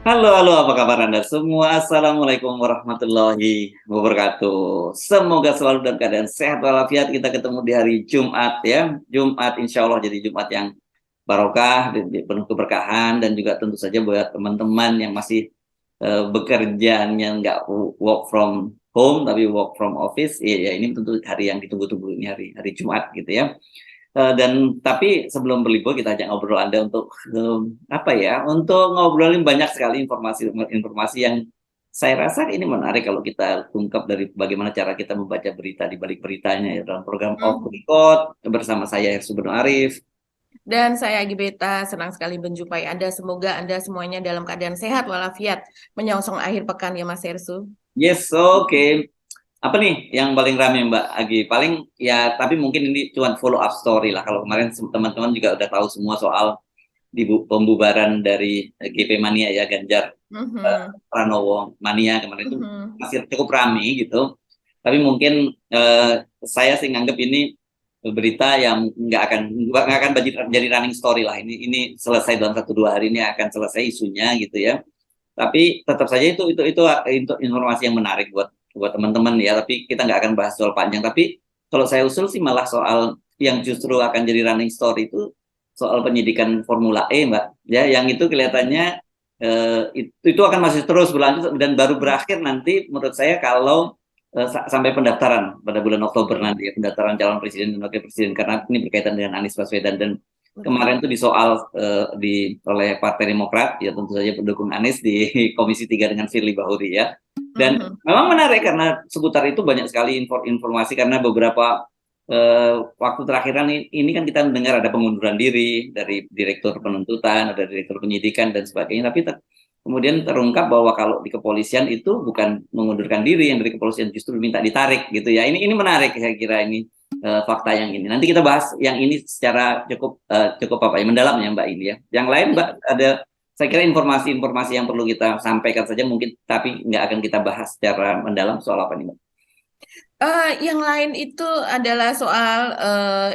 Halo, apa kabar Anda semua? Assalamualaikum warahmatullahi wabarakatuh. Semoga selalu dalam keadaan sehat walafiat. Kita ketemu di hari Jumat ya. Jumat insya Allah jadi Jumat yang barokah, penuh keberkahan, dan juga tentu saja buat teman-teman yang masih bekerjanya nggak work from home tapi work from office. Ya, ini tentu hari yang ditunggu-tunggu, ini hari Jumat gitu ya. Dan tapi sebelum berlibur kita ajak ngobrol Anda untuk apa ya? Untuk ngobrolin banyak sekali informasi yang saya rasa ini menarik kalau kita ungkap dari bagaimana cara kita membaca berita di balik beritanya ya dalam program Off the Hmm. Record bersama saya Subnu Arif. Dan saya Agi Beta, senang sekali menjumpai Anda. Semoga Anda semuanya dalam keadaan sehat walafiat menyongsong akhir pekan ya Mas Hersu. Yes, oke. Apa nih yang paling ramai Mbak Agi? Paling ya, tapi mungkin ini cuma follow up story lah. Kalau kemarin teman-teman juga udah tahu semua soal pembubaran dari GP Mania ya, Ganjar Mhm. Pranowo Mania kemarin itu Mhm. masih cukup ramai gitu. Tapi mungkin saya sih nganggap ini berita yang nggak akan jadi running story lah. Ini selesai dalam 1-2 hari, ini akan selesai isunya gitu ya. Tapi tetap saja itu informasi yang menarik buat buat teman-teman ya. Tapi kita nggak akan bahas soal panjang. Tapi kalau saya usul sih malah soal yang justru akan jadi running story itu soal penyidikan Formula E, Mbak. Ya, yang itu kelihatannya itu akan masih terus berlanjut dan baru berakhir nanti menurut saya kalau sampai pendaftaran pada bulan Oktober Mhm. nanti ya, pendaftaran calon presiden dan wakil presiden, karena ini berkaitan dengan Anies Baswedan. Dan Betul. kemarin tuh disoal oleh Partai Demokrat ya, tentu saja pendukung Anies di Komisi 3 dengan Firly Bahuri ya. Dan Mhm. memang menarik karena seputar itu banyak sekali informasi, karena beberapa waktu terakhir ini kan kita mendengar ada pengunduran diri dari direktur penuntutan, ada direktur penyidikan dan sebagainya. Tapi kemudian terungkap bahwa kalau di kepolisian itu bukan mengundurkan diri, yang dari kepolisian justru minta ditarik gitu ya. Ini menarik, saya kira ini fakta yang ini. Nanti kita bahas yang ini secara cukup apa ya, mendalam ya Mbak ini ya. Yang lain Mbak ada, saya kira informasi-informasi yang perlu kita sampaikan saja mungkin, tapi nggak akan kita bahas secara mendalam soal apa nih Mbak? Yang lain itu adalah soal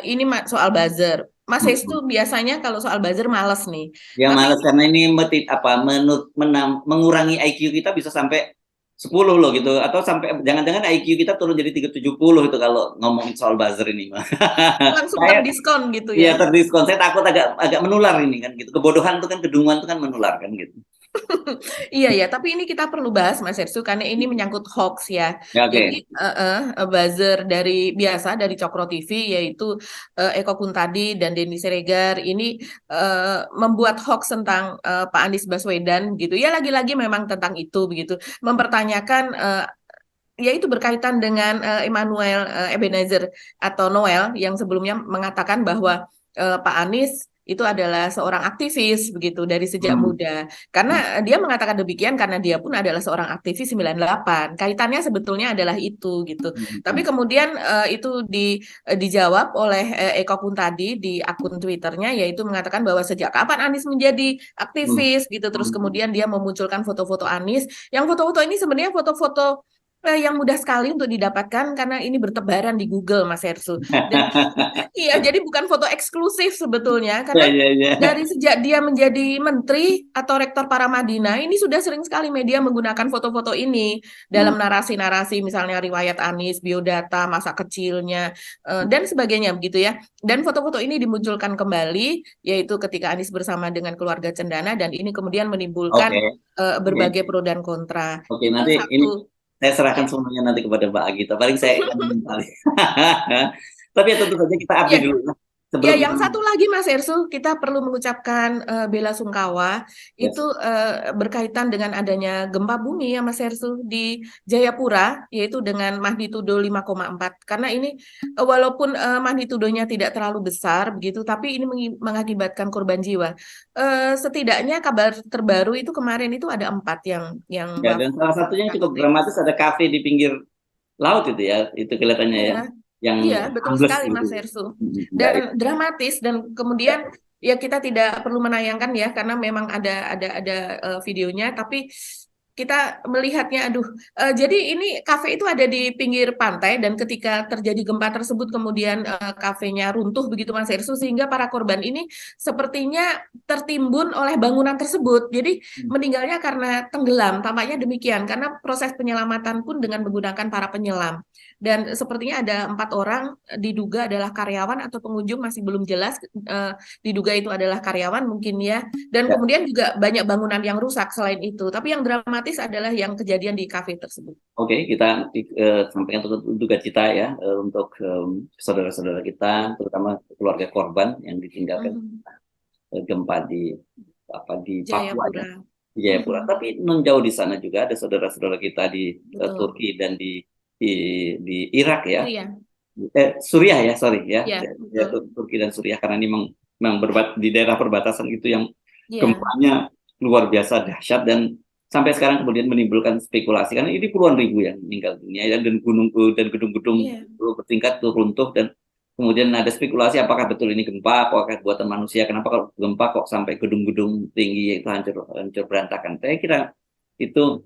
ini soal buzzer. Mas Hestu Hmm. biasanya kalau soal buzzer males nih. Yang Tapi males ini karena ini mengurangi IQ kita bisa sampai 10 loh gitu, atau sampai jangan-jangan IQ kita turun jadi 370 itu kalau ngomongin soal buzzer ini Mbak. langsung Saya terdiskon gitu iya ya. terdiskon, saya takut agak agak menular ini kan gitu. Kebodohan itu kan, kedunguan itu kan menular kan gitu. Iya ya, tapi ini kita perlu bahas Mas Hersu karena ini menyangkut hoax ya. Ya, Jadi oke. buzzer dari Cokro TV yaitu Eko Kuntadi dan Denny Siregar ini membuat hoax tentang Pak Anies Baswedan gitu. Ya lagi-lagi memang tentang itu begitu. Mempertanyakan yaitu berkaitan dengan Emmanuel Ebenezer atau Noel yang sebelumnya mengatakan bahwa Pak Anies itu adalah seorang aktivis begitu dari sejak Hmm. muda. Karena dia mengatakan demikian karena dia pun adalah seorang aktivis 98. Kaitannya sebetulnya adalah itu gitu. Tapi Hmm. kemudian itu dijawab oleh Eko Kuntadi di akun Twitternya yaitu mengatakan bahwa sejak kapan Anies menjadi Hmm. aktivis gitu. Terus Hmm. kemudian dia memunculkan foto-foto Anies yang foto-foto ini sebenarnya foto-foto yang mudah sekali untuk didapatkan karena ini bertebaran di Google, Mas Hersu. Dan iya, jadi bukan foto eksklusif sebetulnya Ya, karena ya, ya. dari sejak dia menjadi menteri atau rektor Paramadina ini sudah sering sekali media menggunakan foto-foto ini Hmm. dalam narasi-narasi misalnya riwayat Anies, biodata, masa kecilnya dan sebagainya begitu ya. Dan foto-foto ini dimunculkan kembali yaitu ketika Anies bersama dengan keluarga Cendana dan ini kemudian menimbulkan Oke. Oke. berbagai pro dan kontra. Oke, Itu nanti ini satu. saya serahkan Ya. semuanya nanti kepada Mbak Agita. Paling saya ingin paling. Tapi ya tentu saja kita Ya, update dulu lah ya, sebelum kita. yang satu lagi Mas Ersu, kita perlu mengucapkan bela sungkawa itu Yes. berkaitan dengan adanya gempa bumi ya Mas Ersu di Jayapura, yaitu dengan magnitudo 5,4. Karena ini walaupun magnitudonya tidak terlalu besar begitu, tapi ini mengakibatkan korban jiwa. Setidaknya kabar terbaru itu kemarin itu ada 4 yang Ya, dan wafat salah satunya yang cukup KTP. dramatis, ada kafe di pinggir laut itu ya, itu kelihatannya Iya, ya, yang iya, betul ambles sekali gitu. Mas Hersu. Ya, Dan ya. dramatis dan kemudian ya kita tidak perlu menayangkan ya karena memang ada videonya tapi kita melihatnya, aduh, jadi ini kafe itu ada di pinggir pantai dan ketika terjadi gempa tersebut kemudian kafenya runtuh begitu Mas Ersu, sehingga para korban ini sepertinya tertimbun oleh bangunan tersebut. Jadi meninggalnya karena tenggelam, tampaknya demikian karena proses penyelamatan pun dengan menggunakan para penyelam. Dan sepertinya ada 4 orang diduga adalah karyawan atau pengunjung, masih belum jelas, diduga itu adalah karyawan mungkin ya. Dan Ya. kemudian juga banyak bangunan yang rusak selain itu. Tapi yang dramatis adalah yang kejadian di kafe tersebut. Oke, kita sampaikan duka cita ya untuk saudara-saudara kita, terutama keluarga korban yang ditinggalkan gempa di Papua ya, Jayapura. di Jayapura. Tapi non jauh di sana juga ada saudara-saudara kita di Betul. Turki dan di Irak ya. Iya, Suriah ya, sorry ya. iya, Ya, betul. Turki dan Suriah karena ini memang di daerah perbatasan itu yang Iya, gempanya luar biasa dahsyat dan sampai sekarang kemudian menimbulkan spekulasi karena ini puluhan ribu yang meninggal dunia ya, dan gedung-gedung iya. bertingkat tuh runtuh dan kemudian ada spekulasi apakah betul ini gempa, apakah buatan manusia, kenapa kalau gempa kok sampai gedung-gedung tinggi itu hancur berantakan. Saya kira itu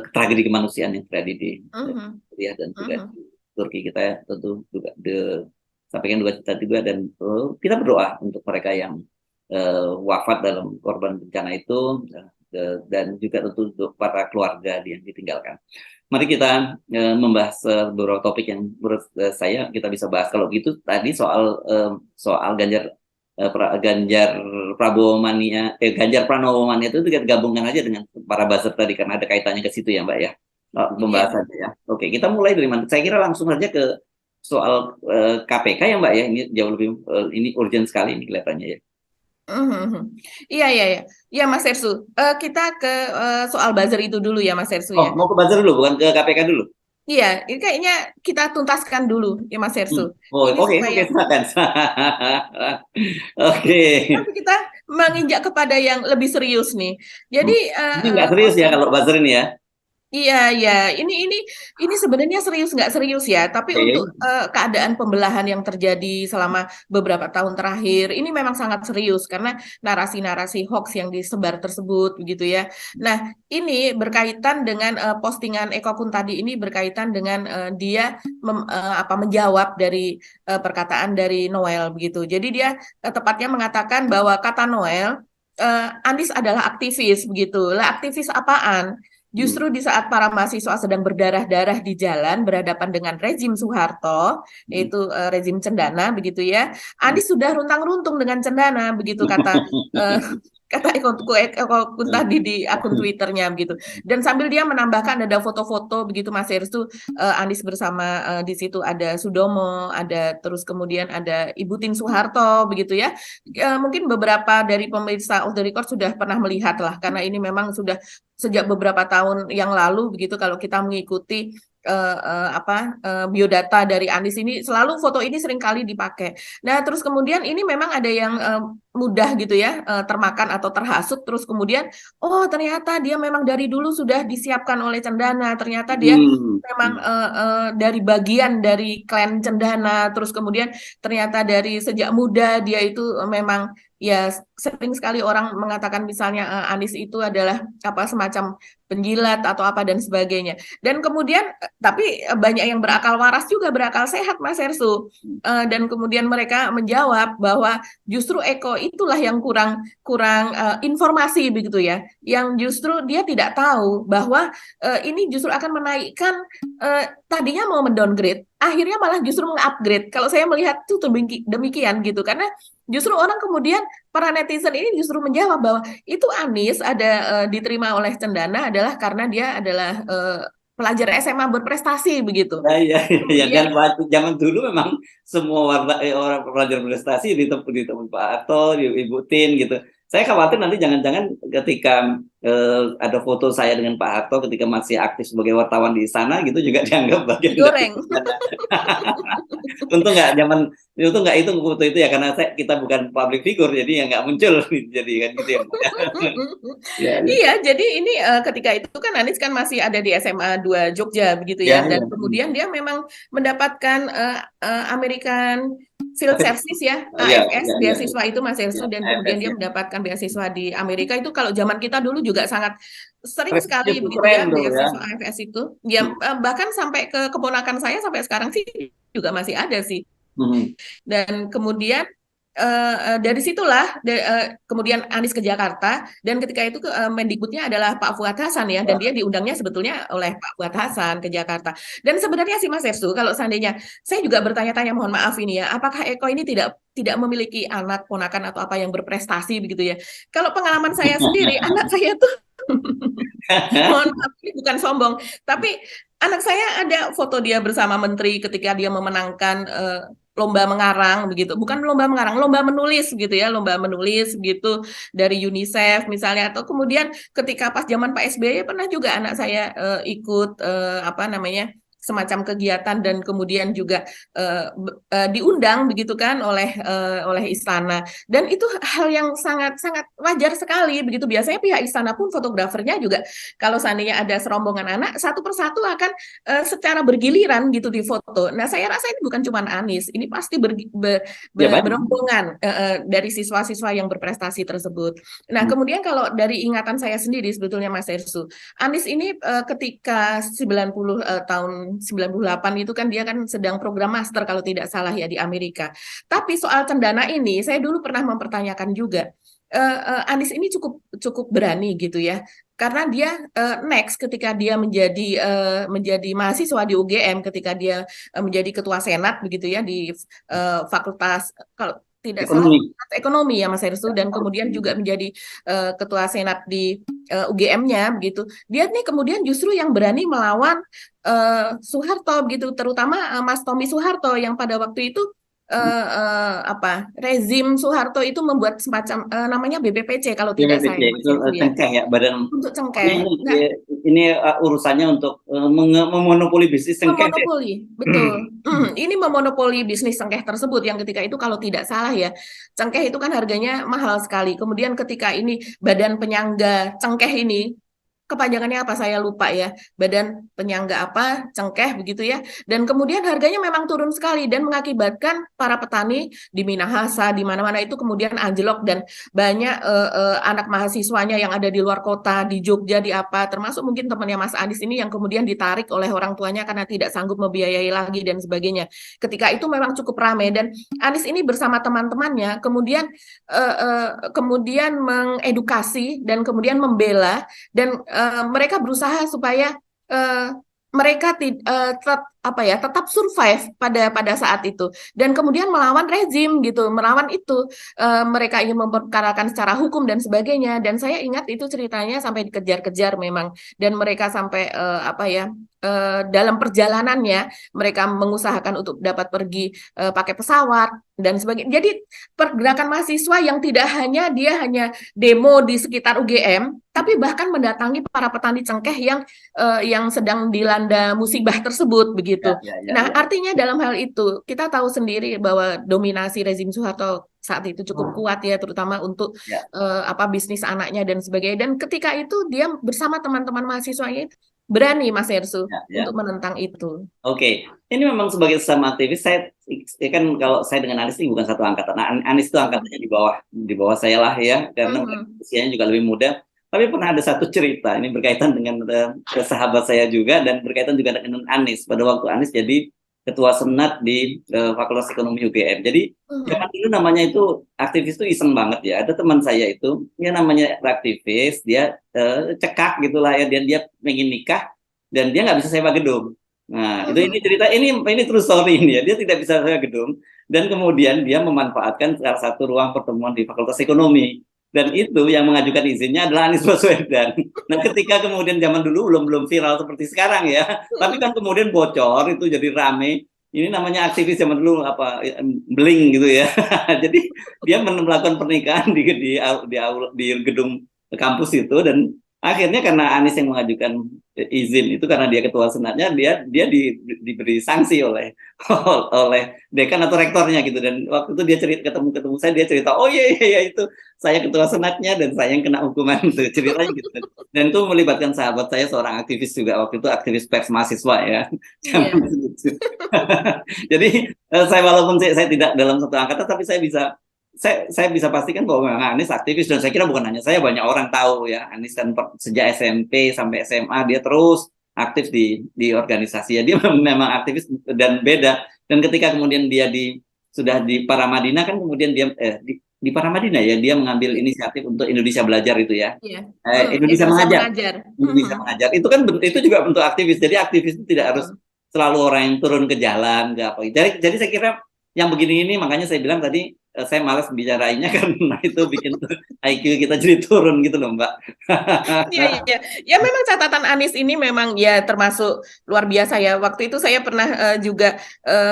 tragedi kemanusiaan yang terjadi di Mhm, Suriah dan juga mhm. di Turki. Kita tentu juga sampaikan duka cita juga dan kita berdoa untuk mereka yang wafat dalam korban bencana itu dan juga tentu untuk para keluarga yang ditinggalkan. Mari kita membahas beberapa topik yang menurut saya kita bisa bahas. Kalau gitu tadi soal Ganjar Prabowo mania, Ganjar Pranowo mania itu kita gabungkan aja dengan para buzzer tadi karena ada kaitannya ke situ ya Mbak ya, Iya. pembahasannya ya. Oke, kita mulai dari mana? Saya kira langsung aja ke soal KPK ya Mbak ya. Ini jauh lebih ini urgent sekali ini kelihatannya ya. Mhm. Iya, iya, iya. Iya, Mas Ersu. Kita ke soal buzzer itu dulu ya, Mas Ersu Oh, ya. mau ke buzzer dulu bukan ke KPK dulu. Iya, ini kayaknya kita tuntaskan dulu ya, Mas Ersu. Oh, Ini oke supaya silakan. Oke. tapi kita menginjak kepada yang lebih serius nih. Jadi Ini nggak serius ya kalau buzzer ini ya. iya, iya. Ini sebenarnya serius nggak serius ya. Tapi untuk Oke. keadaan pembelahan yang terjadi selama beberapa tahun terakhir ini memang sangat serius karena narasi-narasi hoax yang disebar tersebut, begitu ya. Nah, ini berkaitan dengan postingan Eko Kun tadi ini berkaitan dengan dia menjawab dari perkataan dari Noel, begitu. Jadi dia tepatnya mengatakan bahwa kata Noel, Anies adalah aktivis, begitu. Lah, aktivis apaan? Hmm. Justru di saat para mahasiswa sedang berdarah-darah di jalan berhadapan dengan rezim Soeharto, Hmm. yaitu rezim cendana begitu ya. Anies sudah runtang-runtung dengan cendana begitu kata eh, kata Eko Kun tadi di akun Twitternya begitu. Dan sambil dia menambahkan ada foto-foto begitu Mas Heru, Anies bersama di situ ada Sudomo, ada terus kemudian ada Ibu Tin Soeharto begitu ya. Mungkin beberapa dari pemirsa Off the Record sudah pernah melihat lah karena ini memang sudah sejak beberapa tahun yang lalu begitu kalau kita mengikuti biodata dari Anies ini selalu foto ini sering kali dipakai. Nah, terus kemudian ini memang ada yang mudah gitu ya termakan atau terhasut terus kemudian oh ternyata dia memang dari dulu sudah disiapkan oleh Cendana, ternyata dia memang dari bagian dari klan Cendana, terus kemudian ternyata dari sejak muda dia itu memang ya sering sekali orang mengatakan misalnya Anies itu adalah apa semacam penjilat atau apa dan sebagainya. Dan kemudian tapi banyak yang berakal waras juga berakal sehat Mas Ersu. Dan kemudian mereka menjawab bahwa justru Eko itulah yang kurang kurang informasi begitu ya. Yang justru dia tidak tahu bahwa ini justru akan menaikkan tadinya mau mendowngrade, akhirnya malah justru mengupgrade. Kalau saya melihat itu demikian gitu karena justru orang kemudian para netizen ini justru menjawab bahwa itu Anies ada diterima oleh Cendana adalah karena dia adalah pelajar SMA berprestasi begitu. Ya Kemudian kan zaman dulu memang semua orang pelajar prestasi di tempat Pak Harto, di Ibu Tin gitu. Saya khawatir nanti jangan-jangan ketika ada foto saya dengan Pak Harto ketika masih aktif sebagai wartawan di sana gitu juga dianggap bagian dari digoreng. Untung nggak zaman itu nggak itu foto itu ya karena kita bukan public figure jadi ya nggak muncul jadi kan gitu ya. Ya, ya, Iya, jadi ini ketika itu kan Anies kan masih ada di SMA 2 Jogja begitu ya, ya, dan ya. kemudian dia memang mendapatkan American Field Service ya, Ya, AFS ya, ya, beasiswa itu Mas ya, Ersu, dan kemudian AFS dia ya. mendapatkan beasiswa di Amerika itu kalau zaman kita dulu juga juga sangat sering sekali Itu begitu keren ya tuh ya. beasiswa AFS itu. Ya bahkan sampai ke keponakan saya sampai sekarang sih juga masih ada sih. Hmm. Dan kemudian dari situlah kemudian Anies ke Jakarta dan ketika itu Mendikbudnya adalah Pak Fuad Hasan ya dan dia diundangnya sebetulnya oleh Pak Fuad Hasan ke Jakarta. Dan sebenarnya sih Mas Ersu kalau seandainya saya juga bertanya-tanya mohon maaf ini ya, apakah Eko ini tidak memiliki anak ponakan atau apa yang berprestasi begitu ya. Kalau pengalaman saya sendiri, anak saya tuh mohon maaf ini bukan sombong, tapi anak saya ada foto dia bersama menteri ketika dia memenangkan lomba mengarang begitu, bukan lomba mengarang, lomba menulis gitu ya, lomba menulis gitu dari UNICEF misalnya, atau kemudian ketika pas zaman Pak SBY pernah juga anak saya ikut apa namanya semacam kegiatan dan kemudian juga diundang begitu kan oleh istana dan itu hal yang sangat sangat wajar sekali begitu biasanya pihak istana pun fotografernya juga kalau seandainya ada serombongan anak satu persatu akan secara bergiliran gitu di foto. Nah saya rasa ini bukan cuma Anies, ini pasti Ya banyak. berombongan dari siswa-siswa yang berprestasi tersebut. Nah Hmm. kemudian kalau dari ingatan saya sendiri sebetulnya Mas Ersu, Anies ini ketika 90 tahun 98 itu kan dia kan sedang program master kalau tidak salah ya di Amerika. Tapi soal cendana ini saya dulu pernah mempertanyakan juga. Anies ini cukup cukup berani gitu ya. Karena dia next ketika dia menjadi mahasiswa di UGM ketika dia menjadi ketua senat begitu ya di fakultas kalau tidak salah Ekonomi. ekonomi ya Mas Hersu dan kemudian juga menjadi ketua senat di UGM-nya begitu. Dia nih kemudian justru yang berani melawan Soeharto begitu, terutama Mas Tommy Soeharto yang pada waktu itu apa rezim Soeharto itu membuat semacam namanya BPPC kalau tidak BPPC salah Mas itu Hersu ya cengkeh ya, badan untuk ini, cengkeh. Nah, urusannya untuk memonopoli bisnis cengkeh deh. memonopoli, betul. Ini memonopoli bisnis cengkeh tersebut yang ketika itu kalau tidak salah ya, cengkeh itu kan harganya mahal sekali. Kemudian ketika ini badan penyangga cengkeh ini, kepanjangannya apa saya lupa ya, badan penyangga apa, cengkeh begitu ya. Dan kemudian harganya memang turun sekali dan mengakibatkan para petani di Minahasa, di mana-mana itu kemudian anjlok dan banyak anak mahasiswanya yang ada di luar kota, di Jogja, di apa, termasuk mungkin temannya Mas Anies ini yang kemudian ditarik oleh orang tuanya karena tidak sanggup membiayai lagi dan sebagainya. Ketika itu memang cukup ramai dan Anies ini bersama teman-temannya kemudian mengedukasi dan kemudian membela dan mereka berusaha supaya mereka tetap survive pada saat itu dan kemudian melawan rezim gitu, melawan itu mereka ingin memperkarakan secara hukum dan sebagainya dan saya ingat itu ceritanya sampai dikejar-kejar memang dan mereka sampai dalam perjalanannya mereka mengusahakan untuk dapat pergi pakai pesawat dan sebagainya. Jadi pergerakan mahasiswa yang tidak hanya dia hanya demo di sekitar UGM, tapi bahkan mendatangi para petani cengkeh yang sedang dilanda musibah tersebut begitu. Ya, ya, ya, Nah, ya. artinya dalam hal itu kita tahu sendiri bahwa dominasi rezim Soeharto saat itu cukup kuat ya, terutama untuk Ya. bisnis anaknya dan sebagainya. Dan ketika itu dia bersama teman-teman mahasiswanya berani Mas Hersu Ya. untuk menentang itu. Oke, ini memang sebagai sesama aktivis saya kan kalau saya dengan Anies ini bukan satu angkatan. Nah, Anies itu angkatannya di bawah saya lah ya, karena usianya juga lebih muda. Tapi pernah ada satu cerita ini berkaitan dengan sahabat saya juga dan berkaitan juga dengan Anies pada waktu Anies jadi ketua senat di Fakultas Ekonomi UGM. Jadi zaman dulu namanya itu aktivis itu iseng banget ya. Ada teman saya itu, dia namanya aktivis, dia cekak gitulah ya, dia pengen nikah dan dia nggak bisa sewa gedung. Nah, ini cerita ini true story ini ya. Dia tidak bisa sewa gedung dan kemudian dia memanfaatkan salah satu ruang pertemuan di Fakultas Ekonomi. Dan itu yang mengajukan izinnya adalah Anies Baswedan. Nah, ketika kemudian zaman dulu belum viral seperti sekarang ya, tapi kan kemudian bocor itu jadi rame. Ini namanya aktivis zaman dulu bling gitu ya. Jadi dia melakukan pernikahan di gedung kampus itu dan akhirnya karena Anies yang mengajukan izin itu karena dia ketua senatnya dia diberi sanksi oleh dekan atau rektornya gitu dan waktu itu dia ketemu saya dia cerita oh iya itu saya ketua senatnya dan saya yang kena hukuman itu ceritanya gitu dan itu melibatkan sahabat saya seorang aktivis juga waktu itu aktivis pers mahasiswa ya. Jadi saya walaupun saya tidak dalam satu angkatan tapi saya bisa saya bisa pastikan bahwa memang Anies aktivis, dan saya kira bukan hanya saya, banyak orang tahu ya Anies kan sejak SMP sampai SMA dia terus aktif di organisasi ya, dia memang aktivis dan beda. Dan ketika kemudian dia sudah di Paramadina kan, kemudian dia di Paramadina ya dia mengambil inisiatif untuk Indonesia Belajar itu ya. Iya. Indonesia Indonesia Mengajar. Mengajar. Indonesia Mengajar itu kan itu juga bentuk aktivis. Jadi aktivis itu tidak harus selalu orang yang turun ke jalan, nggak apa. Jadi saya kira yang begini ini, makanya saya bilang tadi saya malas bicarainya karena itu bikin IQ kita jadi turun gitu loh, Mbak. Iya, iya. Ya memang catatan Anies ini memang ya termasuk luar biasa ya. Waktu itu saya pernah juga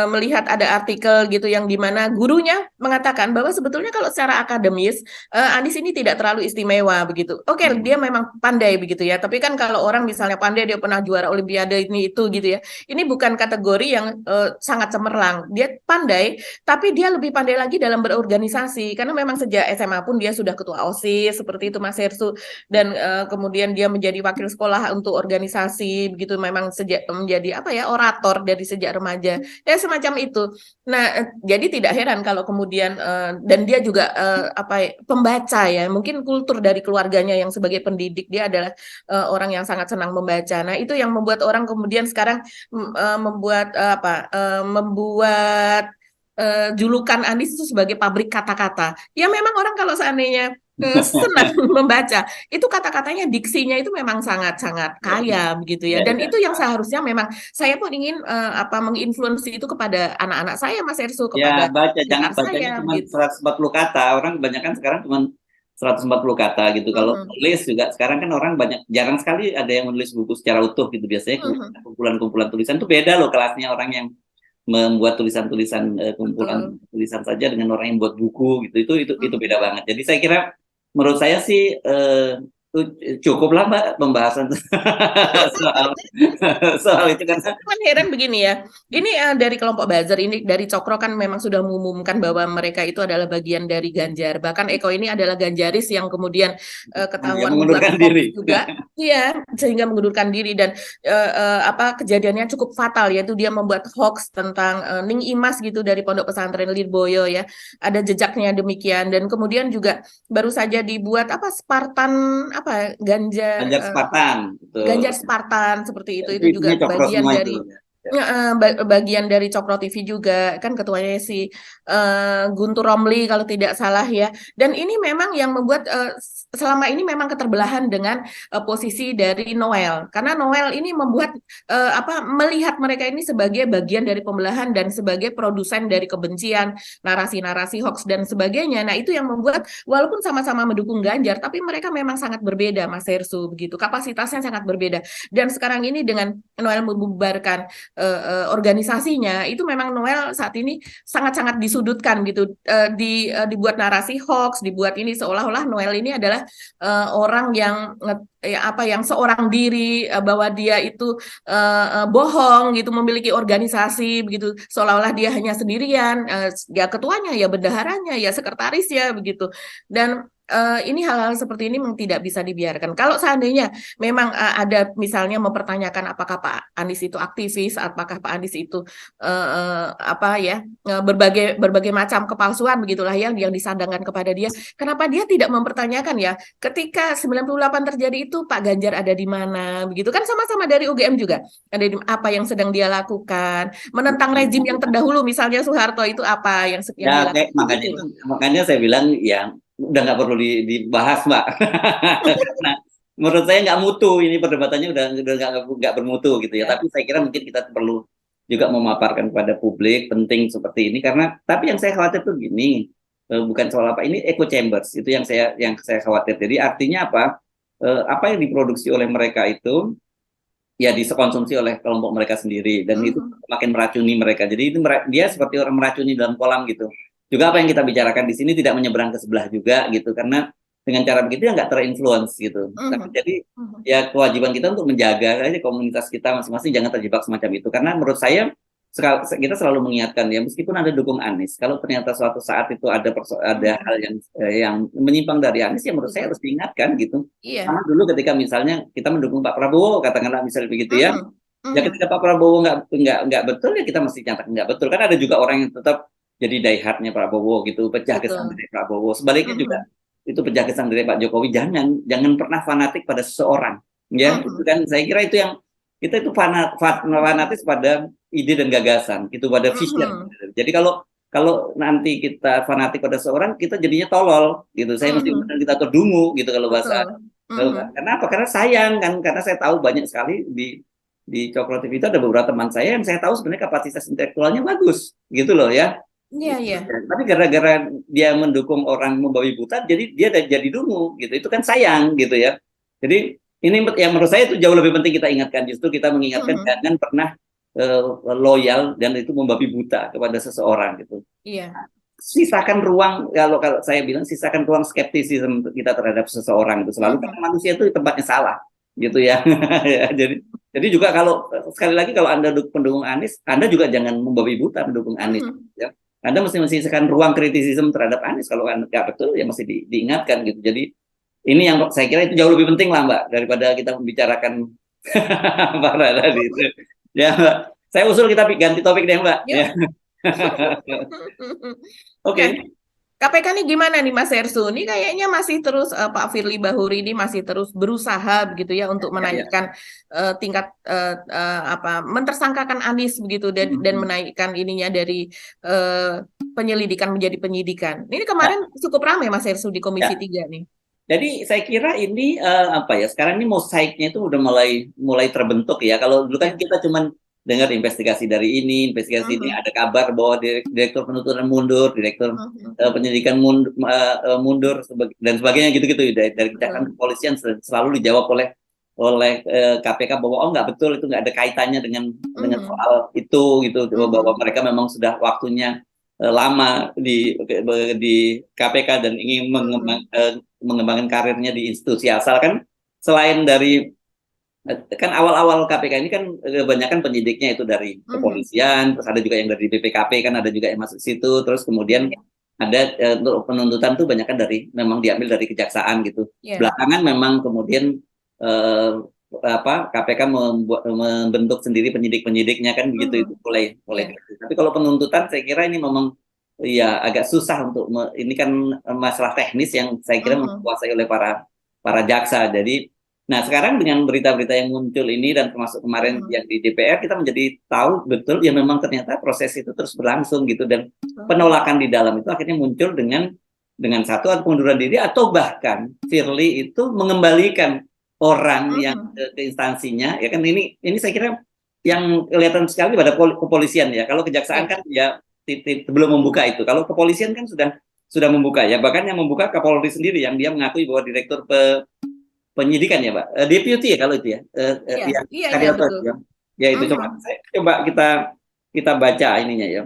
melihat ada artikel gitu yang dimana gurunya mengatakan bahwa sebetulnya kalau secara akademis Anies ini tidak terlalu istimewa begitu. Oke, dia memang pandai begitu ya. Tapi kan kalau orang misalnya pandai, dia pernah juara Olimpiade ini itu gitu ya. Ini bukan kategori yang sangat cemerlang. Dia pandai, tapi dia lebih pandai lagi dalam berorganisasi. Karena memang sejak SMA pun dia sudah ketua OSIS seperti itu Mas Hersu. Dan kemudian dia menjadi wakil sekolah untuk organisasi begitu, memang sejak menjadi apa ya, orator dari sejak remaja ya semacam itu. Nah jadi tidak heran kalau kemudian dan dia juga pembaca ya, mungkin kultur dari keluarganya yang sebagai pendidik, dia adalah orang yang sangat senang membaca. Nah itu yang membuat orang kemudian sekarang membuat julukan Anies itu sebagai pabrik kata-kata. Ya memang orang kalau seandainya senang membaca, itu kata-katanya, diksinya itu memang sangat-sangat kaya begitu ya. Dan itu yang seharusnya memang saya pun ingin menginfluence itu kepada anak-anak saya, Mas Ersu, Ya, kepada baca, jangan sekitar bacanya saya cuma gitu. 140 kata. Orang kebanyakan sekarang cuma 140 kata gitu. Kalau nulis juga sekarang kan orang jarang sekali ada yang menulis buku secara utuh gitu. Biasanya kumpulan-kumpulan tulisan itu beda loh kelasnya, orang yang membuat tulisan-tulisan kumpulan Betul. tulisan saja dengan orang yang buat buku gitu. Itu beda banget. Jadi saya kira menurut saya sih cukuplah Mbak pembahasan soal soal itu karena Cuman heran begini ya, ini dari kelompok buzzer ini, dari Cokro kan memang sudah mengumumkan bahwa mereka itu adalah bagian dari Ganjar. Bahkan Eko ini adalah Ganjaris yang kemudian ya, ketahuan membuat mengundurkan hoax diri. juga, iya, sehingga mengundurkan diri. Dan kejadiannya cukup fatal, yaitu dia membuat hoax tentang Ning Imas gitu dari Pondok Pesantren Lirboyo ya. Ada jejaknya demikian. Dan kemudian juga baru saja dibuat Spartan Ganjar Ganjar Spartan, betul. Ganjar Spartan seperti itu. Itu Itu isinya juga cokro bagian semua itu. dari bagian dari Cokro TV juga, kan ketuanya si Guntur Romli kalau tidak salah ya. Dan ini memang yang membuat selama ini memang keterbelahan dengan posisi dari Noel, karena Noel ini membuat melihat mereka ini sebagai bagian dari pembelahan dan sebagai produsen dari kebencian, narasi-narasi hoax dan sebagainya. Nah itu yang membuat walaupun sama-sama mendukung Ganjar, tapi mereka memang sangat berbeda, Mas Hersu, begitu, kapasitasnya sangat berbeda. Dan sekarang ini dengan Noel membubarkan organisasinya, itu memang Noel saat ini sangat-sangat disudutkan gitu, dibuat narasi hoax, dibuat ini seolah-olah Noel ini adalah orang yang yang seorang diri, bahwa dia itu bohong gitu, memiliki organisasi begitu, seolah-olah dia hanya sendirian, ya ketuanya, ya bendaharanya, ya sekretarisnya begitu. Dan ini hal-hal seperti ini memang tidak bisa dibiarkan. Kalau seandainya memang ada misalnya mempertanyakan apakah Pak Anies itu aktivis, apakah Pak Anies itu berbagai macam kepalsuan begitulah yang disandangkan kepada dia. Kenapa dia tidak mempertanyakan ya, ketika 98 terjadi itu Pak Ganjar ada di mana begitu, kan sama-sama dari UGM juga, ada apa yang sedang dia lakukan, menentang rezim yang terdahulu misalnya Soeharto itu apa yang Ya, dilakukan makanya gitu itu, loh. makanya saya bilang ya udah nggak perlu dibahas, Mbak. Karena menurut saya nggak mutu, ini perdebatannya udah nggak bermutu gitu ya. Ya. Tapi saya kira mungkin kita perlu juga memaparkan kepada publik penting seperti ini, karena tapi yang saya khawatir tuh gini, bukan soal apa ini, echo chambers itu yang saya khawatir. Jadi artinya apa yang diproduksi oleh mereka itu ya dikonsumsi oleh kelompok mereka sendiri, dan itu makin meracuni mereka. Jadi itu dia seperti orang meracuni dalam kolam gitu. Juga apa yang kita bicarakan di sini tidak menyeberang ke sebelah juga gitu, karena dengan cara begitu ya nggak terinfluence gitu. Tapi jadi ya kewajiban kita untuk menjaga aja komunitas kita masing-masing jangan terjebak semacam itu, karena menurut saya kita selalu mengingatkan ya, meskipun ada dukung Anies, kalau ternyata suatu saat itu ada hal yang menyimpang dari Anies, ya menurut saya harus diingatkan gitu. Iya. Karena dulu ketika misalnya kita mendukung Pak Prabowo, katakanlah misalnya begitu ya, ya ketika Pak Prabowo nggak betul ya kita mesti nyatakan nggak betul. Kan ada juga orang yang tetap jadi diehardnya Prabowo gitu, pecah kesang betul. dari Prabowo. Sebaliknya juga Mhm, itu pecah kesang dari Pak Jokowi. Jangan pernah fanatik pada seseorang, ya. Itu mhm, kan saya kira itu yang kita itu mhm, fanatis pada ide dan gagasan, itu pada vision. mhm, Jadi kalau kalau nanti kita fanatik pada seorang, kita jadinya tolol gitu. Saya mesti mhm, kita terdungu gitu kalau bahasa. betul. Mhm, Kenapa? Karena sayang kan, karena saya tahu banyak sekali di Cokro TV itu ada beberapa teman saya yang saya tahu sebenarnya kapasitas intelektualnya bagus gitu loh ya. iya, Gitu. iya. Tapi gara-gara dia mendukung orang membabi buta, jadi dia jadi dungu gitu. Itu kan sayang gitu ya. Jadi ini yang menurut saya itu jauh lebih penting kita ingatkan. Justru kita mengingatkan Mhm, jangan pernah loyal dan itu membabi buta kepada seseorang gitu. iya, Sisakan ruang, kalau saya bilang sisakan ruang skeptisisme kita terhadap seseorang itu selalu, karena mhm, manusia itu tempatnya salah gitu ya. Ya, jadi juga kalau sekali lagi kalau Anda pendukung Anies, Anda juga jangan membabi buta mendukung Anies mhm. ya. Anda mesti menyisakan ruang kritisisme terhadap Anies. Kalau Anda nggak betul ya mesti diingatkan gitu. Jadi ini yang saya kira itu jauh lebih penting lah Mbak daripada kita membicarakan para tadi itu. Ya Mbak. Saya usul kita ganti topik deh Mbak Yuk. ya. Nah, Oke. KPK nih gimana nih Mas Ersu? Ini kayaknya masih terus Pak Firly Bahuri ini masih terus berusaha begitu ya untuk Ya, ya. menaikkan tingkat apa mentersangkakan Anies begitu dan Hmm. menaikkan ininya dari penyelidikan menjadi penyidikan. Ini Ya, kemarin cukup ramai Mas Ersu di Komisi ya. 3 nih. Jadi saya kira ini apa ya? Sekarang ini mosaiknya itu udah mulai mulai terbentuk ya. Kalau dulu kan Ya. kita cuman dengar investigasi dari ini, investigasi ini, Mhm, ada kabar bahwa direktur penuntutan mundur, direktur mhm, penyidikan mundur dan sebagainya gitu-gitu dari kejaksaan betul. kepolisian selalu dijawab oleh KPK bahwa oh nggak betul, itu nggak ada kaitannya dengan Mhm, soal itu gitu, bahwa mhm, mereka memang sudah waktunya lama di KPK dan ingin mhm, mengembangkan karirnya di institusi asal. Kan selain dari kan awal-awal KPK ini kan kebanyakan penyidiknya itu dari mhm. kepolisian, terus ada juga yang dari BPKP, kan ada juga yang masuk situ, terus kemudian Ya, ada untuk penuntutan tuh banyak kan dari memang diambil dari kejaksaan gitu. ya, Belakangan memang kemudian eh, KPK membentuk sendiri penyidik-penyidiknya kan begitu, itu mhm, mulai ya, gitu. Tapi kalau penuntutan saya kira ini memang ya agak susah untuk ini kan masalah teknis yang saya kira mhm, dikuasai oleh para para jaksa. Jadi nah, sekarang dengan berita-berita yang muncul ini dan termasuk kemarin mhm. yang di DPR, kita menjadi tahu betul ya memang ternyata proses itu terus berlangsung gitu, dan Betul. penolakan di dalam itu akhirnya muncul dengan satu atau pengunduran diri, atau bahkan Firly itu mengembalikan orang yang Mhm, ke instansinya ya kan. Ini saya kira yang kelihatan sekali pada kepolisian ya. Kalau kejaksaan ya. kan ya belum membuka itu. Kalau kepolisian kan sudah membuka ya. Bahkan yang membuka Kapolri sendiri, yang dia mengakui bahwa direktur penyidikan ya Pak, deputy ya kalau itu ya, Iya, ya iya, iya, Karyoto betul. itu ya. Ya itu Mhm, coba kita kita baca ininya ya.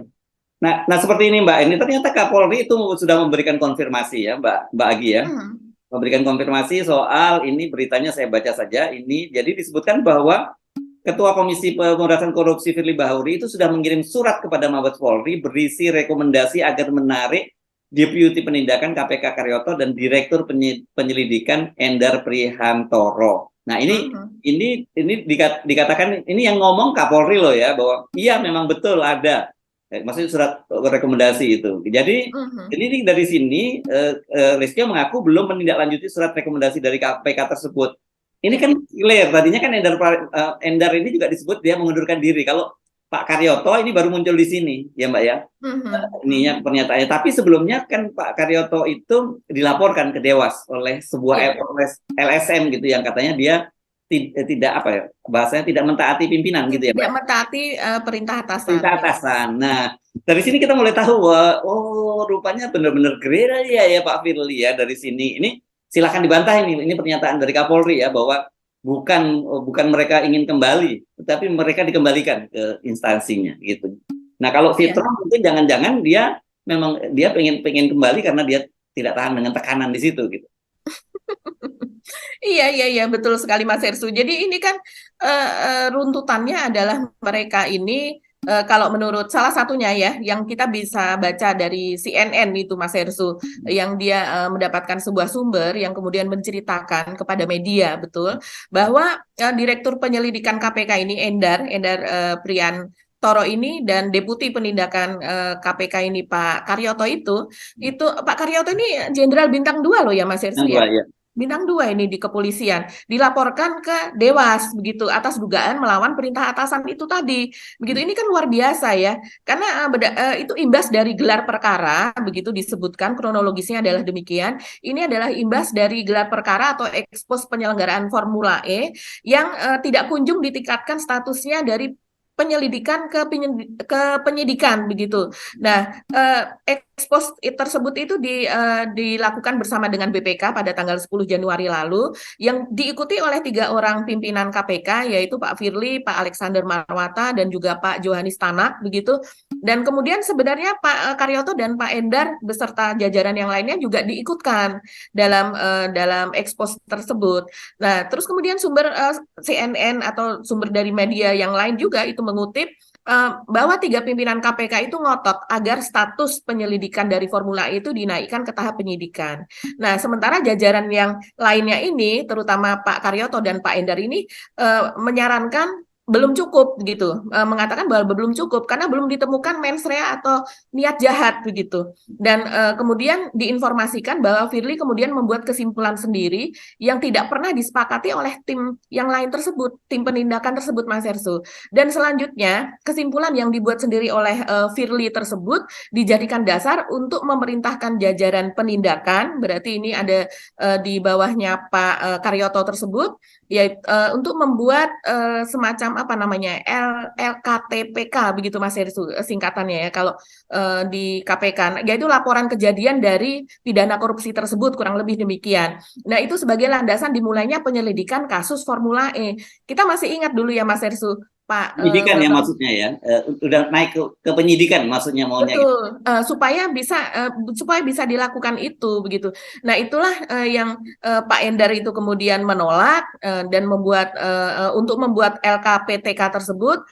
Nah seperti ini Mbak, ini ternyata Kapolri itu sudah memberikan konfirmasi ya Mbak Agi ya, mhm, memberikan konfirmasi soal ini. Beritanya saya baca saja ini. Jadi disebutkan bahwa Ketua Komisi Pemberantasan Korupsi Firly Bahuri itu sudah mengirim surat kepada Mabes Polri berisi rekomendasi agar menarik Deputi Penindakan KPK Karyoto dan Direktur Penyelidikan Endar Prihantoro. Nah, mhm, ini dikatakan ini yang ngomong Kapolri loh ya, bahwa iya memang betul ada. Maksudnya surat rekomendasi itu. Jadi mhm. ini dari sini Listio mengaku belum menindaklanjuti surat rekomendasi dari KPK tersebut. Ini Ya. kan clear, tadinya kan Endar ini juga disebut dia mengundurkan diri. Kalau Pak Karyoto ini baru muncul di sini, ya Mbak ya. Mhm, Ininya mhm. pernyataannya. Tapi sebelumnya kan Pak Karyoto itu dilaporkan ke Dewas oleh sebuah Iya, LSM gitu, yang katanya dia tidak apa ya, bahasanya tidak mentaati pimpinan ya, gitu ya Mbak. tidak mentaati perintah atasan Perintah ya. atasan. Nah, dari sini kita mulai tahu bahwa oh rupanya benar-benar gerilya ya Pak Firly ya dari sini. Ini silakan dibantah ini pernyataan dari Kapolri ya, bahwa bukan mereka ingin kembali, tetapi mereka dikembalikan ke instansinya gitu. Nah, kalau Iya. Fitron mungkin jangan-jangan dia memang dia pengen kembali karena dia tidak tahan dengan tekanan di situ gitu. Iya, iya, iya, betul sekali Mas Hersu. Jadi ini kan runtutannya adalah mereka ini kalau menurut salah satunya ya, yang kita bisa baca dari CNN itu Mas Hersu, yang dia mendapatkan sebuah sumber yang kemudian menceritakan kepada media, betul, bahwa Direktur Penyelidikan KPK ini Endar Toro ini dan Deputi Penindakan KPK ini Pak Karyoto itu Pak Karyoto ini Jenderal Bintang 2 loh ya Mas Yang Hersu dua ya. ya. Bintang 2 ini di kepolisian dilaporkan ke Dewas begitu atas dugaan melawan perintah atasan itu tadi. Begitu ini kan luar biasa ya. Karena itu imbas dari gelar perkara begitu disebutkan kronologisnya adalah demikian. Ini adalah imbas dari gelar perkara atau ekspos penyelenggaraan Formula E yang tidak kunjung ditingkatkan statusnya dari penyelidikan ke penyidikan begitu. Nah, ekspos tersebut itu dilakukan bersama dengan BPK pada tanggal 10 Januari lalu yang diikuti oleh 3 orang pimpinan KPK yaitu Pak Firly, Pak Alexander Marwata dan juga Pak Johanis Tanak begitu. Dan kemudian sebenarnya Pak Karyoto dan Pak Endar beserta jajaran yang lainnya juga diikutkan dalam ekspos tersebut. Nah, terus kemudian sumber CNN atau sumber dari media yang lain juga itu mengutip bahwa 3 pimpinan KPK itu ngotot agar status penyelidikan dari Formula E itu dinaikkan ke tahap penyidikan. Nah, sementara jajaran yang lainnya ini, terutama Pak Karyoto dan Pak Endar ini menyarankan belum cukup gitu, mengatakan bahwa belum cukup karena belum ditemukan mens rea atau niat jahat begitu. Dan kemudian diinformasikan bahwa Firly kemudian membuat kesimpulan sendiri yang tidak pernah disepakati oleh tim yang lain tersebut, tim penindakan tersebut Mas Hersu. Dan selanjutnya kesimpulan yang dibuat sendiri oleh Firly tersebut dijadikan dasar untuk memerintahkan jajaran penindakan, berarti ini ada di bawahnya Pak Karyoto tersebut, ya untuk membuat semacam apa namanya LKTPK begitu Mas Hersu singkatannya ya kalau di KPK, yaitu laporan kejadian dari pidana korupsi tersebut kurang lebih demikian. Nah itu sebagai landasan dimulainya penyelidikan kasus Formula E. Kita masih ingat dulu ya Mas Hersu, Pak Penyidikan ya Bambang. maksudnya ya. Udah naik ke penyidikan maksudnya maunya gitu. Betul, supaya bisa dilakukan itu begitu. Nah, itulah yang Pak Endar itu kemudian menolak dan untuk membuat LKPTK tersebut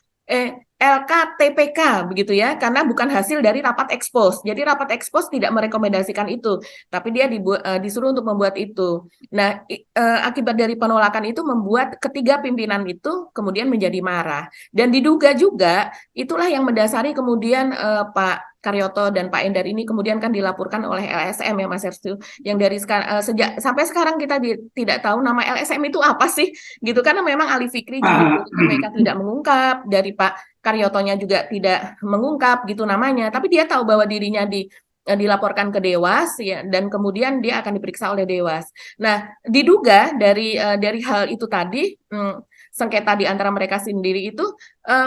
LKTPK begitu ya, karena bukan hasil dari rapat ekspos. Jadi rapat ekspos tidak merekomendasikan itu, tapi dia disuruh untuk membuat itu. Nah, akibat dari penolakan itu membuat ketiga pimpinan itu kemudian menjadi marah dan diduga juga itulah yang mendasari kemudian Pak Karyoto dan Pak Endar ini kemudian kan dilaporkan oleh LSM ya Mas Herstu, yang dari sejak sampai sekarang kita tidak tahu nama LSM itu apa sih gitu, karena memang Ali Fikri juga dari KPK tidak mengungkap, dari Pak Karyotonya juga tidak mengungkap gitu namanya, tapi dia tahu bahwa dirinya dilaporkan ke Dewas ya, dan kemudian dia akan diperiksa oleh Dewas. Nah, diduga dari hal itu tadi sengketa di antara mereka sendiri itu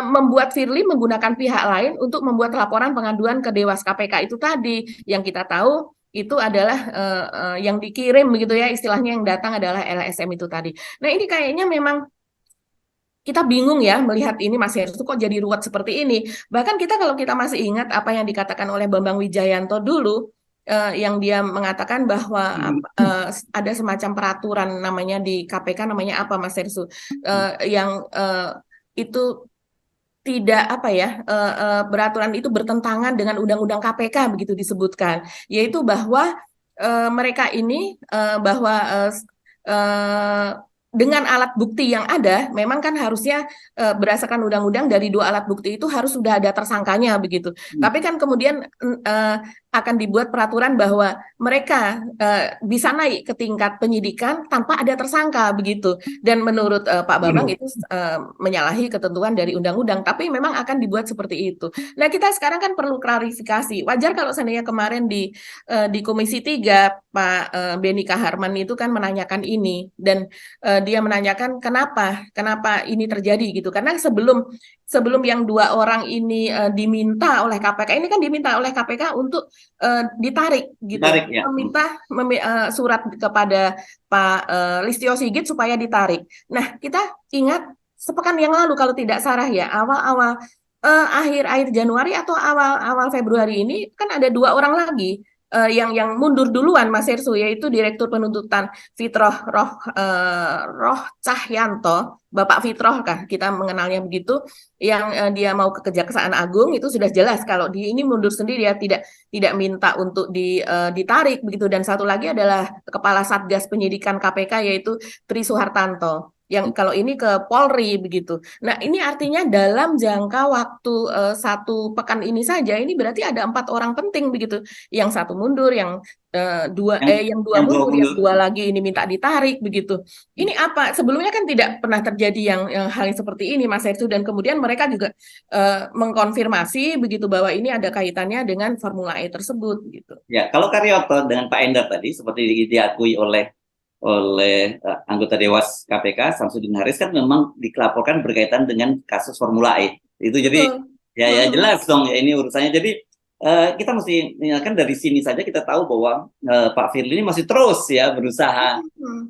membuat Firly menggunakan pihak lain untuk membuat laporan pengaduan ke Dewas KPK itu tadi, yang kita tahu itu adalah yang dikirim begitu ya, istilahnya yang datang adalah LSM itu tadi. Nah, ini kayaknya memang kita bingung ya melihat ini Mas Heru kok jadi ruwet seperti ini. Bahkan kalau kita masih ingat apa yang dikatakan oleh Bambang Wijayanto dulu, yang dia mengatakan bahwa ada semacam peraturan namanya di KPK namanya apa Mas Heru, yang itu tidak apa ya, peraturan itu bertentangan dengan undang-undang KPK begitu disebutkan, yaitu bahwa mereka ini bahwa dengan alat bukti yang ada, memang kan harusnya berdasarkan undang-undang dari 2 alat bukti itu harus sudah ada tersangkanya begitu. Tapi kan kemudian akan dibuat peraturan bahwa mereka bisa naik ke tingkat penyidikan tanpa ada tersangka begitu. Dan menurut Pak Bambang itu menyalahi ketentuan dari undang-undang. Tapi memang akan dibuat seperti itu. Nah kita sekarang kan perlu klarifikasi. Wajar kalau seandainya kemarin di Komisi 3 Pak Benny Kaharman itu kan menanyakan ini, dan dia menanyakan kenapa ini terjadi gitu, karena sebelum yang 2 orang ini diminta oleh KPK, ini kan diminta oleh KPK untuk ditarik gitu, Ya. meminta surat kepada Pak Listio Sigit supaya ditarik. Nah kita ingat sepekan yang lalu kalau tidak salah ya, awal-awal akhir Januari atau awal Februari ini kan ada 2 orang lagi yang mundur duluan Mas Hersu, yaitu Direktur Penuntutan Fitroh Roh Cahyanto, Bapak Fitroh kah kita mengenalnya begitu, yang dia mau ke Kejaksaan Agung. Itu sudah jelas kalau dia ini mundur sendiri, dia tidak minta untuk ditarik begitu. Dan satu lagi adalah Kepala Satgas Penyidikan KPK yaitu Tri Suhartanto. yang kalau ini ke Polri begitu. Nah, ini artinya dalam jangka waktu 1 pekan ini saja, ini berarti ada 4 orang penting begitu. Yang satu mundur, yang yang dua yang dua mundur, yang mundur. 2 lagi ini minta ditarik begitu. Ini apa? Sebelumnya kan tidak pernah terjadi yang hal yang seperti ini, Mas Hersu, dan kemudian mereka juga mengkonfirmasi begitu bahwa ini ada kaitannya dengan Formula E tersebut gitu. Ya, kalau Karyoto dengan Pak Endar tadi seperti diakui anggota Dewas KPK Samsudin Haris kan memang dilaporkan berkaitan dengan kasus Formula E. Itu jadi Betul. ya jelas dong ya ini urusannya. Jadi kita mesti ingatkan dari sini saja kita tahu bahwa Pak Firly ini masih terus ya berusaha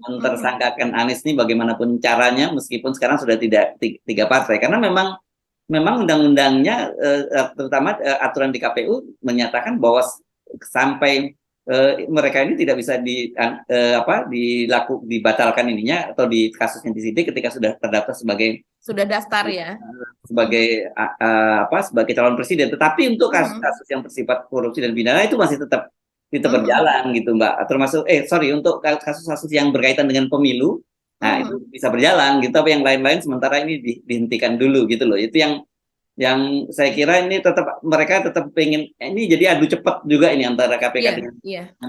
mentersangkakan Anies ini bagaimanapun caranya meskipun sekarang sudah tidak 3 partai karena memang undang-undangnya terutama aturan di KPU menyatakan bahwa sampai mereka ini tidak bisa dibatalkan ininya atau di kasusnya disidik ketika sudah terdaftar sudah daftar ya sebagai calon presiden. Tetapi untuk kasus-kasus yang bersifat korupsi dan pidana itu masih tetap berjalan gitu Mbak. Termasuk untuk kasus-kasus yang berkaitan dengan pemilu, nah itu bisa berjalan gitu. Tapi yang lain-lain sementara ini dihentikan dulu gitu loh. Itu yang saya kira ini mereka tetap pengen ini jadi adu cepat juga ini antara KPK dengan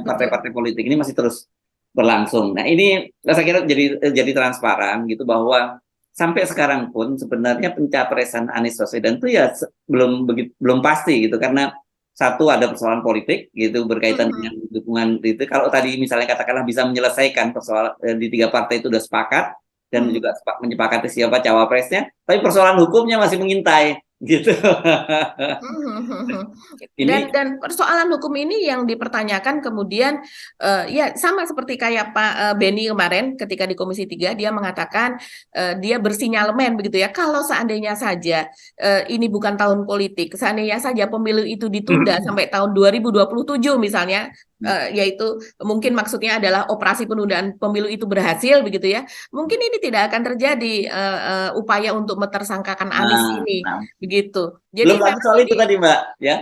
partai-partai politik ini masih terus berlangsung. Nah ini saya kira jadi transparan gitu bahwa sampai sekarang pun sebenarnya pencapresan Anies Baswedan itu ya belum pasti gitu karena satu ada persoalan politik gitu berkaitan dengan dukungan itu. Kalau tadi misalnya katakanlah bisa menyelesaikan persoalan di 3 partai itu sudah sepakat dan juga menyepakati siapa cawapresnya, tapi persoalan hukumnya masih mengintai. Gitu. Dan persoalan hukum ini yang dipertanyakan kemudian ya sama seperti kayak Pak Beni kemarin ketika di Komisi 3 dia mengatakan dia bersinyalemen begitu ya kalau seandainya saja ini bukan tahun politik, seandainya saja pemilu itu ditunda sampai tahun 2027 misalnya, yaitu mungkin maksudnya adalah operasi penundaan pemilu itu berhasil begitu ya, mungkin ini tidak akan terjadi upaya untuk metersangkakan Anies ini begitu. Jadi belum lagi soal itu tadi Mbak ya.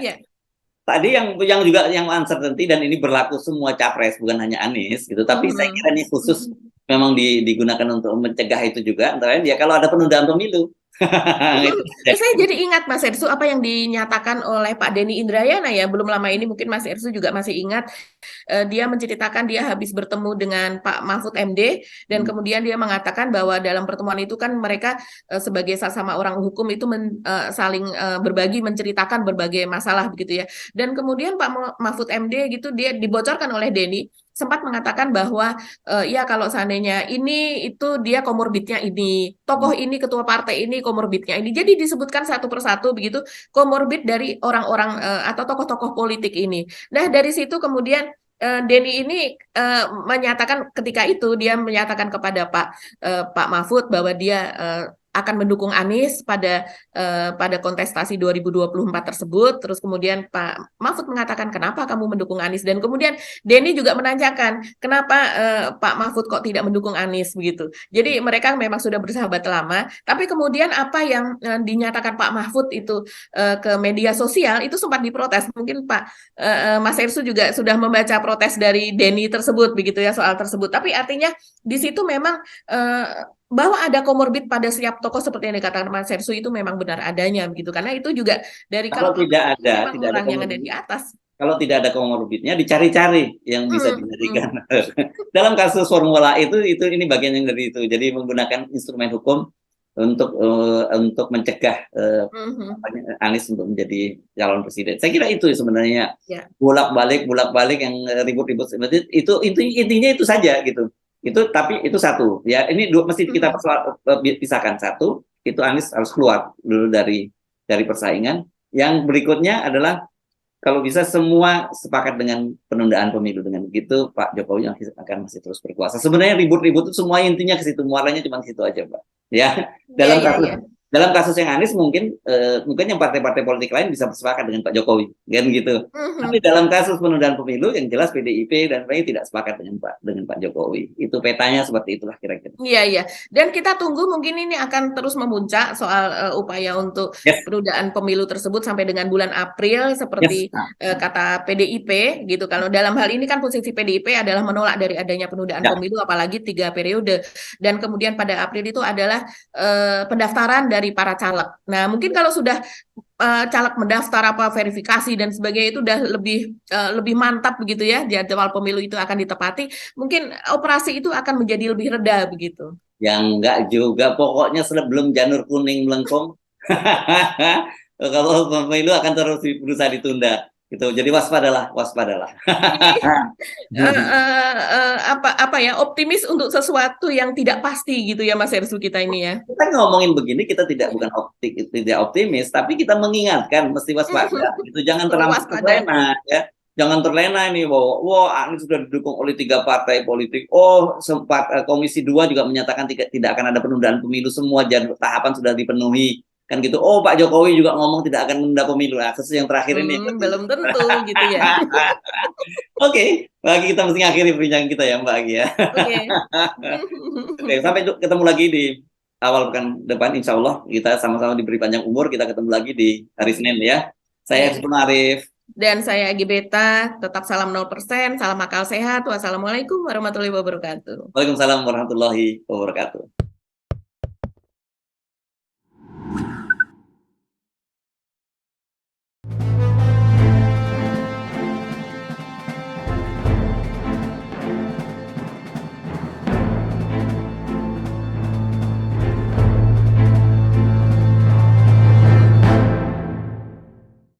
Tadi yang juga yang uncertainty dan ini berlaku semua capres bukan hanya Anies gitu. Tapi saya kira ini khusus memang digunakan untuk mencegah itu juga antara lain ya kalau ada penundaan pemilu. Saya jadi ingat Mas Ersu apa yang dinyatakan oleh Pak Denny Indrayana ya belum lama ini, mungkin Mas Ersu juga masih ingat, dia menceritakan dia habis bertemu dengan Pak Mahfud MD dan kemudian dia mengatakan bahwa dalam pertemuan itu kan mereka sebagai sesama orang hukum itu saling berbagi menceritakan berbagai masalah begitu ya, dan kemudian Pak Mahfud MD gitu dia dibocorkan oleh Denny sempat mengatakan bahwa ya kalau seandainya ini itu dia komorbidnya ini, tokoh ini ketua partai ini komorbidnya ini. Jadi disebutkan satu persatu begitu komorbid dari orang-orang atau tokoh-tokoh politik ini. Nah, dari situ kemudian Denny ini menyatakan ketika itu dia menyatakan kepada Pak Mahfud bahwa dia akan mendukung Anies pada kontestasi 2024 tersebut. Terus kemudian Pak Mahfud mengatakan kenapa kamu mendukung Anies, dan kemudian Denny juga menanyakan kenapa Pak Mahfud kok tidak mendukung Anies begitu. Jadi mereka memang sudah bersahabat lama, tapi kemudian apa yang dinyatakan Pak Mahfud itu ke media sosial itu sempat diprotes. Mungkin Mas Ersu juga sudah membaca protes dari Denny tersebut begitu ya soal tersebut. Tapi artinya di situ memang bahwa ada komorbid pada setiap tokoh seperti yang dikatakan Mas Ersu itu memang benar adanya begitu, karena itu juga dari kalau tidak ada orang yang ada di atas. Kalau tidak ada komorbidnya dicari-cari yang bisa dijadikan. Dalam kasus Formula ini bagian yang dari itu. Jadi menggunakan instrumen hukum untuk mencegah Anies untuk menjadi calon presiden. Saya kira itu sebenarnya bolak-balik yang ribut-ribut itu intinya itu saja gitu. Tapi itu satu ya, ini mesti kita pisahkan. Satu itu Anies harus keluar dulu dari persaingan. Yang berikutnya adalah kalau bisa semua sepakat dengan penundaan pemilu, dengan begitu Pak Jokowi akan masih terus berkuasa. Sebenarnya ribut-ribut itu semua intinya ke situ, muaranya cuma ke situ aja Pak ya, dalam dalam kasus yang Anies mungkin mungkin yang partai-partai politik lain bisa bersepakat dengan Pak Jokowi, kan gitu. Tapi Mhm. dalam kasus penundaan pemilu yang jelas PDIP dan PDI tidak sepakat dengan Pak Jokowi. Itu petanya seperti itulah kira-kira. Iya, iya. Dan kita tunggu mungkin ini akan terus memuncak soal upaya untuk Yes, penundaan pemilu tersebut sampai dengan bulan April yes. seperti Nah, kata PDIP gitu. Kalau dalam hal ini kan posisi PDIP adalah menolak dari adanya penundaan ya, pemilu apalagi 3 periode. Dan kemudian pada April itu adalah pendaftaran dari para caleg. Nah, mungkin kalau sudah caleg mendaftar apa verifikasi dan sebagainya itu udah lebih mantap begitu ya jadwal pemilu itu akan ditepati mungkin operasi itu akan menjadi lebih reda begitu. yang enggak juga. Pokoknya sebelum janur kuning melengkung, kalau pemilu akan terus berusaha ditunda. Gitu. Jadi waspadalah, waspadalah. Ini apa ya optimis untuk sesuatu yang tidak pasti gitu ya Mas Ersu kita ini ya. Kita ngomongin begini, kita tidak optimis, tapi kita mengingatkan mesti waspada. Gitu. Jangan Perlu terlampau waspada. terlena, ya. Jangan terlena ini bahwa wah Anies sudah didukung oleh 3 partai politik. Oh, sempat Komisi 2 juga menyatakan tidak akan ada penundaan pemilu, semua tahapan sudah dipenuhi. Kan gitu. Oh, Pak Jokowi juga ngomong tidak akan menunda pemilu. Nah, khusus yang terakhir ini. Belum tentu gitu ya. Oke, bagi kita mesti akhiri perbincangan kita ya, Mbak Agi ya. Oke. Oke, sampai ketemu lagi di awal pekan depan, insya Allah kita sama-sama diberi panjang umur, kita ketemu lagi di hari Senin ya. Saya Iya. Hizbun Arif. Dan saya Agi Beta, tetap salam 0%, salam akal sehat. Wassalamualaikum warahmatullahi wabarakatuh. Waalaikumsalam warahmatullahi wabarakatuh.